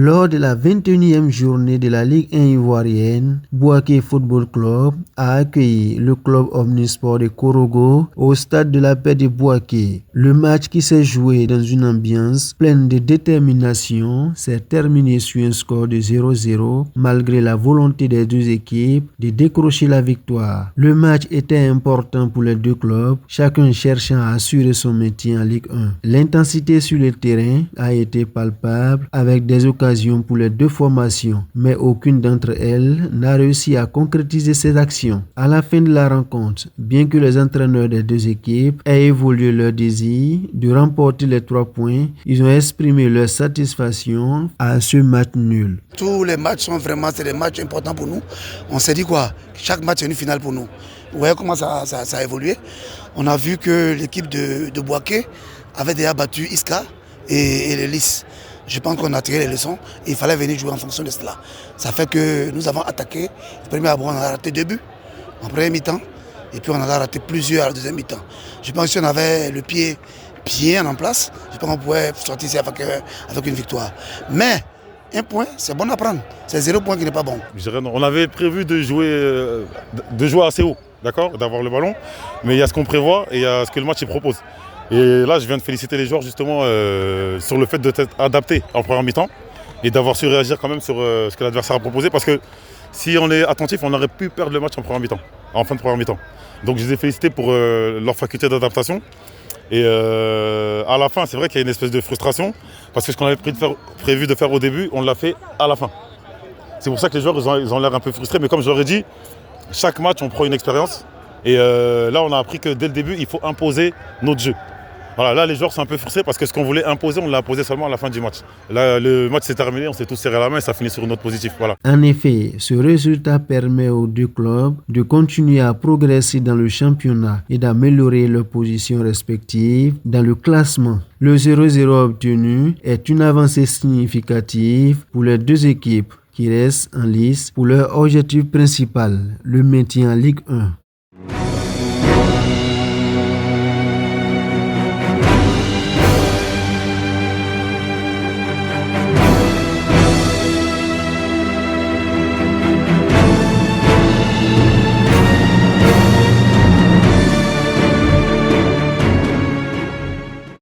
Lors de la 21e journée de la Ligue 1 ivoirienne, Bouaké Football Club a accueilli le club Omnisport de Korogo au stade de la paix de Bouaké. Le match qui s'est joué dans une ambiance pleine de détermination s'est terminé sur un score de 0-0 malgré la volonté des deux équipes de décrocher la victoire. Le match était important pour les deux clubs, chacun cherchant à assurer son maintien en Ligue 1. L'intensité sur le terrain a été palpable avec des occasions pour les deux formations, mais aucune d'entre elles n'a réussi à concrétiser ses actions. À la fin de la rencontre, bien que les entraîneurs des deux équipes aient évolué leur désir de remporter les 3 points, ils ont exprimé leur satisfaction à ce match nul. Tous les matchs sont vraiment des matchs importants pour nous. On s'est dit quoi? Chaque match est une finale pour nous. Vous voyez comment ça a évolué. On a vu que l'équipe de Bouaké avait déjà battu Iska et les Lys. Je pense qu'on a tiré les leçons et il fallait venir jouer en fonction de cela. Ça fait que nous avons attaqué. Le premier abord, on a raté 2 buts en premier mi-temps et puis on a raté plusieurs à la deuxième mi-temps. Je pense que si on avait le pied bien en place, je pense qu'on pouvait sortir ici avec une victoire. Mais un point, c'est bon à prendre. C'est 0 point qui n'est pas bon. On avait prévu de jouer assez haut, d'accord, d'avoir le ballon. Mais il y a ce qu'on prévoit et il y a ce que le match propose. Et là, je viens de féliciter les joueurs justement sur le fait de s'être adaptés en première mi-temps et d'avoir su réagir quand même sur ce que l'adversaire a proposé. Parce que si on est attentif, on aurait pu perdre le match en première mi-temps, en fin de première mi-temps. Donc je les ai félicités pour leur faculté d'adaptation. Et à la fin, c'est vrai qu'il y a une espèce de frustration parce que ce qu'on avait prévu de faire au début, on l'a fait à la fin. C'est pour ça que les joueurs ils ont l'air un peu frustrés. Mais comme je l'aurais dit, chaque match, on prend une expérience. Et là, on a appris que dès le début, il faut imposer notre jeu. Voilà, là, les joueurs sont un peu frustrés parce que ce qu'on voulait imposer, on l'a imposé seulement à la fin du match. Là, le match s'est terminé, on s'est tous serré la main et ça finit sur une note positive. Voilà. En effet, ce résultat permet aux deux clubs de continuer à progresser dans le championnat et d'améliorer leurs positions respectives dans le classement. Le 0-0 obtenu est une avancée significative pour les deux équipes qui restent en lice pour leur objectif principal, le maintien en Ligue 1.